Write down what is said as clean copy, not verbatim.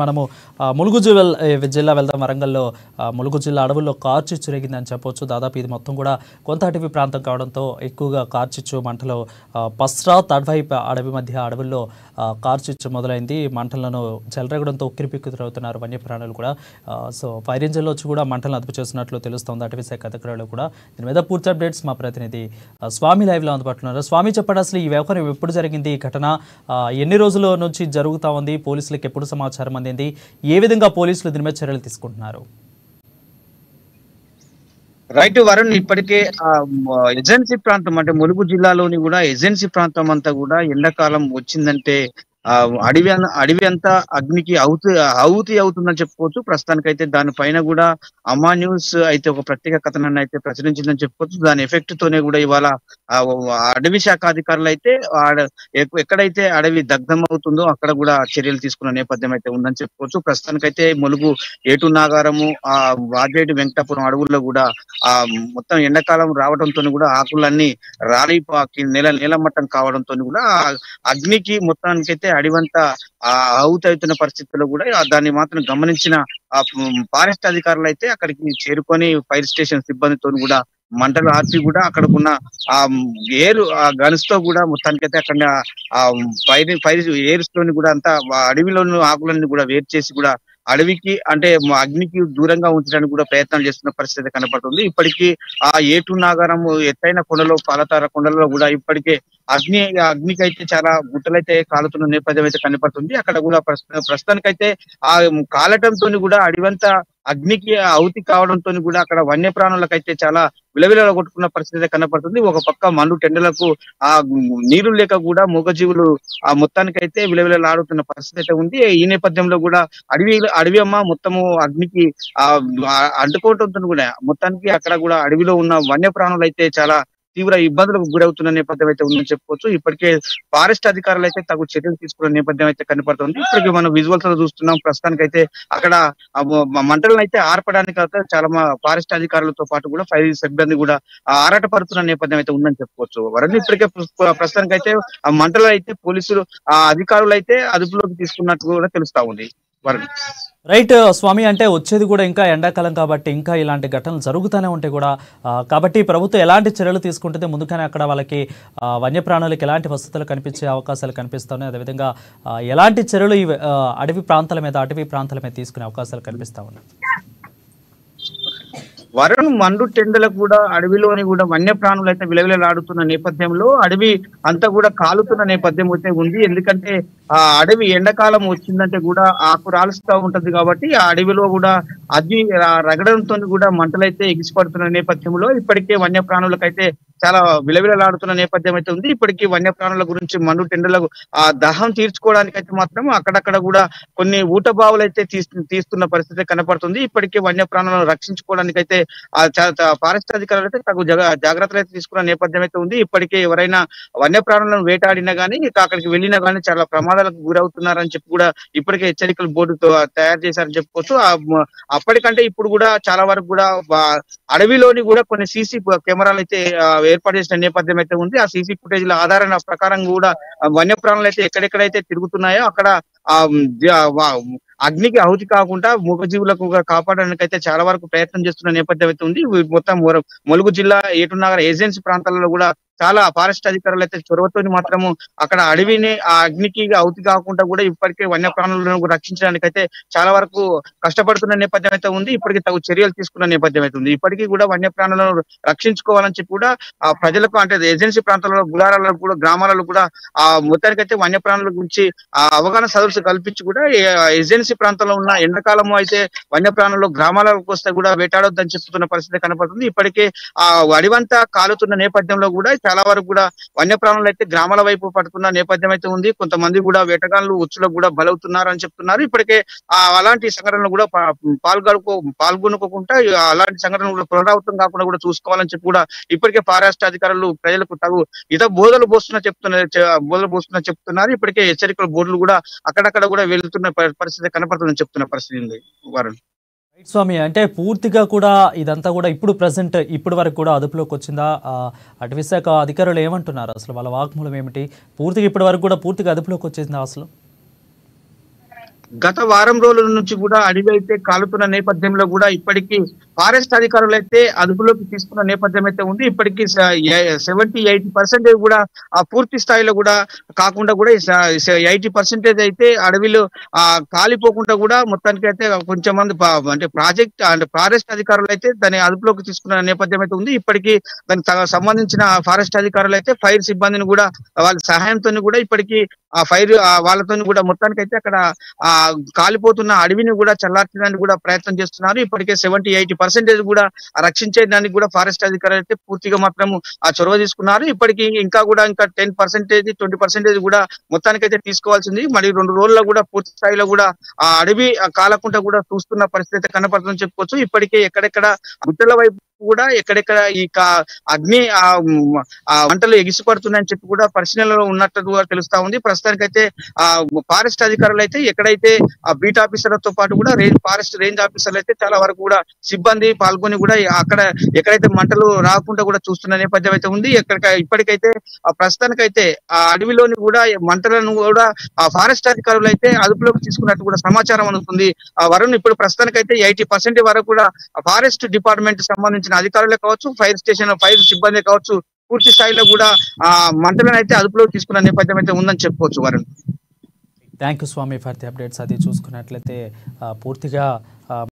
మనము ములుగు జిల్లా వెళ్దాం. వరంగల్లో ములుగు జిల్లా అడవుల్లో కార్చిచ్చు రేగిందని చెప్పొచ్చు. దాదాపు ఇది మొత్తం కూడా కొంత అటవీ ప్రాంతం కావడంతో ఎక్కువగా కార్చిచ్చు మంటలు పస్రా తడ్వైపు అడవి మధ్య అడవుల్లో కార్చిచ్చు మొదలైంది. మంటలను చెలరేగడంతో ఉక్కిరిబిక్కిరవుతున్నారు వన్యప్రాణులు కూడా. సో ఫైర్ ఇంజిన్లో వచ్చి కూడా మంటలను అదుపు చేస్తున్నట్లు తెలుస్తోంది అటవీ శాఖ అధికారులు కూడా. దీని మీద పూర్తి అప్డేట్స్ మా ప్రతినిధి స్వామి లైవ్లో అందుబాటులో ఉన్నారు. స్వామి, చెప్పండి, అసలు ఈ వ్యవహారం ఎప్పుడు జరిగింది? ఈ ఘటన ఎన్ని రోజుల నుంచి జరుగుతూ ఉంది? పోలీసులకు ఎప్పుడు సమాచారం అందింది? ఏ విధంగా పోలీసులు దీని మీద చర్యలు తీసుకుంటున్నారు? రైట్ వరుణ్, ఇప్పటికే ఏజెన్సీ ప్రాంతం అంటే ములుగు జిల్లాలోని కూడా ఏజెన్సీ ప్రాంతం అంతా కూడా ఎండాకాలం వచ్చిందంటే అడవి అంతా అగ్నికి ఆహుతి అవుతుందని చెప్పుకోవచ్చు. ప్రస్తుతానికైతే దానిపైన కూడా అమ్మా న్యూస్ అయితే ఒక ప్రత్యేక కథనాన్ని అయితే ప్రచురించిందని చెప్పుకోవచ్చు. దాని ఎఫెక్ట్ తోనే కూడా ఇవాళ అడవి శాఖ అధికారులు అయితే ఎక్కడైతే అడవి దగ్ధం అవుతుందో అక్కడ కూడా చర్యలు తీసుకున్న నేపథ్యం అయితే ఉందని చెప్పుకోవచ్చు. ప్రస్తుతానికైతే ములుగు ఏటు నాగారము వాజేటి వెంకటాపురం అడవుల్లో కూడా మొత్తం ఎండాకాలం రావడంతో కూడా ఆకులన్నీ రాలిపాకి నేలమట్టం కావడంతో కూడా అగ్నికి మొత్తానికైతే అడివంతా ఆహుతి అవుతున్న పరిస్థితుల్లో కూడా దాన్ని మాత్రం గమనించిన ఫారెస్ట్ అధికారులు అయితే అక్కడికి చేరుకొని ఫైర్ స్టేషన్ సిబ్బందితో కూడా మంటలు ఆర్పి కూడా అక్కడకున్న గన్స్ తో కూడా మొత్తానికైతే అక్కడ ఫైర్ ఎయిర్స్ తోని కూడా అంతా అడవిలోని ఆకులన్నీ కూడా వేరు చేసి కూడా అడవికి అంటే అగ్నికి దూరంగా ఉంచడానికి కూడా ప్రయత్నాలు చేస్తున్న పరిస్థితి కనపడుతుంది. ఇప్పటికీ ఏటు నాగారం ఎత్తైన కొండలో పాలతార కొండలలో కూడా ఇప్పటికే అగ్నికి అయితే చాలా గుట్టలైతే కాలుతున్న నేపథ్యం అయితే కనపడుతుంది. అక్కడ కూడా ప్రస్తుతానికైతే కాలటంతో కూడా అడవంతా అగ్నికి ఆహుతి కావడంతో కూడా అక్కడ వన్యప్రాణులకైతే చాలా విలవిల కొట్టుకున్న పరిస్థితి కనపడుతుంది. ఒక పక్క మండు టెండలకు నీరు లేక కూడా మూగజీవులు మొత్తానికైతే విలవిలలాడుతున్న పరిస్థితి అయితే ఉంది. ఈ నేపథ్యంలో కూడా అడవి అమ్మ మొత్తము అగ్నికి అడ్డుకోవడంతో కూడా మొత్తానికి అక్కడ కూడా అడవిలో ఉన్న వన్యప్రాణులు అయితే చాలా తీవ్ర ఇబ్బందులకు గురవుతున్న నేపథ్యం అయితే ఉందని చెప్పుకోవచ్చు. ఇప్పటికే ఫారెస్ట్ అధికారులు అయితే తగు చర్యలు తీసుకున్న నేపథ్యం అయితే కనపడుతుంది. ఇప్పటికే మనం విజువల్స్ లో చూస్తున్నాం. ప్రస్తుతానికైతే అక్కడ మంటలను అయితే ఆర్పడానికి చాలా ఫారెస్ట్ అధికారులతో పాటు కూడా ఫైర్ సిబ్బంది కూడా ఆరాటపడుతున్న నేపథ్యం అయితే ఉందని చెప్పుకోవచ్చు. వరంగల్ ఇప్పటికే ప్రస్తుతానికైతే ఆ మంటలు అయితే పోలీసులు అధికారులు అయితే అదుపులోకి తీసుకున్నట్టు కూడా తెలుస్తా ఉంది. రైట్ స్వామి, అంటే వచ్చేది కూడా ఇంకా ఎండాకాలం కాబట్టి ఇంకా ఇలాంటి ఘటనలు జరుగుతూనే ఉంటాయి కూడా. కాబట్టి ప్రభుత్వం ఎలాంటి చర్యలు తీసుకుంటుంది? ముందుగానే అక్కడ వాళ్ళకి వన్యప్రాణులకి ఎలాంటి వసతులు కనిపించే అవకాశాలు కనిపిస్తున్నాయి? అదేవిధంగా ఎలాంటి చర్యలు ఈ అటవీ ప్రాంతాల మీద తీసుకునే అవకాశాలు కనిపిస్తా ఉన్నాయి? వరుణ్, మండు టెండలకు కూడా అడవిలోని కూడా వన్యప్రాణులు అయితే విలవిలలాడుతున్న నేపథ్యంలో అడవి అంతా కూడా కాలుతున్న నేపథ్యం అయితే ఉంది. ఎందుకంటే అడవి ఎండాకాలం వచ్చిందంటే కూడా ఆకు రాలుస్తూ ఉంటది కాబట్టి ఆ అడవిలో కూడా అగ్ని రగడంతో కూడా మంటలైతే ఎగిసిపడుతున్న నేపథ్యంలో ఇప్పటికే వన్యప్రాణులకైతే చాలా విలవిలలాడుతున్న నేపథ్యం అయితే ఉంది. ఇప్పటికీ వన్యప్రాణుల గురించి మండు టెండలకు దాహం తీర్చుకోవడానికి అయితే మాత్రం అక్కడక్కడ కూడా కొన్ని ఊట బావులు అయితే తీస్తున్న పరిస్థితి కనపడుతుంది. ఇప్పటికే వన్యప్రాణులను రక్షించుకోవడానికి అయితే ఫారెస్ట్ అధికారులు అయితే తగు జాగ్రత్తలు అయితే తీసుకున్న నేపథ్యం అయితే ఉంది. ఇప్పటికే ఎవరైనా వన్యప్రాణులను వేటాడినా గానీ అక్కడికి వెళ్ళినా గానీ చాలా ప్రమాదాలకు గురవుతున్నారని చెప్పి కూడా ఇప్పటికే హెచ్చరికల బోర్డు తయారు చేశారని చెప్పుకోవచ్చు. అప్పటికంటే ఇప్పుడు కూడా చాలా వరకు కూడా అడవిలోని కూడా కొన్ని సీసీ కెమెరాలు అయితే ఏర్పాటు చేసిన నేపథ్యం అయితే ఉంది. ఆ సీసీ ఫుటేజ్ల ఆధారాల ప్రకారం కూడా వన్యప్రాణులు అయితే ఎక్కడెక్కడైతే తిరుగుతున్నాయో అక్కడ అగ్నికి ఆహుతి కాకుండా మూగజీవులకు కాపాడడానికి అయితే చాలా వరకు ప్రయత్నం చేస్తున్న నేపథ్యం అయితే ఉంది. మొత్తం ములుగు జిల్లా ఏటునగర్ ఏజెన్సీ ప్రాంతాలలో కూడా చాలా ఫారెస్ట్ అధికారులు అయితే చొరవతోని మాత్రము అక్కడ అడవిని ఆ అగ్నికి ఆహుతి కాకుండా కూడా ఇప్పటికే వన్యప్రాణులను రక్షించడానికి అయితే చాలా వరకు కష్టపడుతున్న నేపథ్యం అయితే ఉంది. ఇప్పటికీ తగు చర్యలు తీసుకున్న నేపథ్యం అయితే ఉంది. ఇప్పటికీ కూడా వన్యప్రాణులను రక్షించుకోవాలని చెప్పి కూడా ఆ ప్రజలకు అంటే ఏజెన్సీ ప్రాంతాలలో గుడారాలలో కూడా గ్రామాలలో కూడా మొత్తానికైతే వన్యప్రాణుల గురించి అవగాహన సదస్సు కల్పించి కూడా ఏజెన్సీ ప్రాంతంలో ఉన్న ఎండాకాలం అయితే వన్యప్రాణులు గ్రామాలకు వస్తే కూడా వేటాడొద్దని చెప్తున్న పరిస్థితి కనపడుతుంది. ఇప్పటికే అడివంతా కాలుతున్న నేపథ్యంలో కూడా చాలా వరకు కూడా వన్యప్రాణులు అయితే గ్రామాల వైపు పడుతున్న నేపథ్యం అయితే ఉంది. కొంతమంది కూడా వేటగాళ్లు ఉచ్చులకు కూడా బలవుతున్నారు అని చెప్తున్నారు. ఇప్పటికే అలాంటి సంఘటనలు కూడా పాల్గొనుకోకుండా అలాంటి సంఘటనలు కూడా పునరావృతం కాకుండా కూడా చూసుకోవాలని చెప్పి కూడా ఇప్పటికే ఫారెస్ట్ అధికారులు ప్రజలకు తగు బోధలు పోస్తున్నా చెప్తున్నారు. ఇప్పటికే హెచ్చరికల బోర్డులు కూడా అక్కడక్కడ కూడా వెళ్తున్న పరిస్థితి కనపడుతుందని చెప్తున్న పరిస్థితి ఉంది. వరుణ్, రైట్ స్వామి, అంటే పూర్తిగా కూడా ఇదంతా కూడా ఇప్పటి వరకు కూడా అదుపులోకి వచ్చిందా? అటవీ శాఖ అధికారులు ఏమంటున్నారు? అసలు వాళ్ళ వాగ్మూలం ఏమిటి? పూర్తిగా ఇప్పటి వరకు కూడా పూర్తిగా అదుపులోకి వచ్చేసిందా అసలు? గత వారం రోజుల నుంచి కూడా అడవి అయితే కాలుతున్న నేపథ్యంలో కూడా ఇప్పటికీ ఫారెస్ట్ అధికారులు అయితే అదుపులోకి తీసుకున్న నేపథ్యం అయితే ఉంది. ఇప్పటికీ 70-80% కూడా ఆ పూర్తి స్థాయిలో కూడా కాకుండా కూడా 80% అయితే అడవిలో కాలిపోకుండా కూడా మొత్తానికి అయితే కొంచెం మంది అంటే ప్రాజెక్ట్ అంటే ఫారెస్ట్ అధికారులు అయితే దాన్ని అదుపులోకి తీసుకున్న నేపథ్యం అయితే ఉంది. ఇప్పటికీ దానికి సంబంధించిన ఫారెస్ట్ అధికారులు అయితే ఫైర్ సిబ్బందిని కూడా వాళ్ళ సహాయంతో కూడా ఇప్పటికీ ఆ ఫైర్ వాళ్ళతో కూడా మొత్తానికి అయితే అక్కడ ఆ కాలిపోతున్న అడవిని కూడా చల్లార్చడానికి కూడా ప్రయత్నం చేస్తున్నారు. ఇప్పటికే 70-80% కూడా రక్షించేదానికి కూడా ఫారెస్ట్ అధికారులు అయితే పూర్తిగా మాత్రం ఆ చొరవ తీసుకున్నారు. ఇప్పటికి ఇంకా 10%, 20% కూడా మొత్తానికైతే తీసుకోవాల్సింది. మరి 2 రోజుల్లో కూడా పూర్తి స్థాయిలో కూడా ఆ అడవి కాలకుండా కూడా చూస్తున్న పరిస్థితి అయితే కనపడుతుందని చెప్పుకోవచ్చు. ఇప్పటికే ఎక్కడెక్కడ గుట్టల వైపు కూడా ఎక్కడెక్కడ ఈ అగ్ని మంటలు ఎగిసిపడుతున్నాయని చెప్పి కూడా పరిశీలనలో ఉన్నట్టు కూడా తెలుస్తా ఉంది. ప్రస్తుతానికైతే ఆ ఫారెస్ట్ అధికారులు అయితే ఎక్కడైతే ఆ బీట్ ఆఫీసర్లతో పాటు కూడా ఫారెస్ట్ రేంజ్ ఆఫీసర్లు అయితే చాలా వరకు కూడా సిబ్బంది పాల్గొని కూడా అక్కడ ఎక్కడైతే మంటలు రాకుండా కూడా చూస్తున్న నేపథ్యం అయితే ఉంది. ఇప్పటికైతే ప్రస్తుతానికైతే ఆ అడవిలోని కూడా మంటలను కూడా ఆ ఫారెస్ట్ అధికారులు అయితే అదుపులోకి తీసుకున్నట్టు కూడా సమాచారం అందుతుంది. వరుణ్, ఇప్పుడు ప్రస్తుతానికైతే 80% వరకు కూడా ఫారెస్ట్ డిపార్ట్మెంట్ సంబంధించిన అధికారులే కావచ్చు, ఫైర్ స్టేషన్ ఫైర్ సిబ్బంది కావచ్చు, పూర్తి స్థాయిలో కూడా ఆ మంటలను అయితే అదుపులోకి తీసుకున్న నేపథ్యం అయితే ఉందని చెప్పుకోవచ్చు Varun. Thank you Swami for the updates. అది చూసుకున్నట్లయితే పూర్తిగా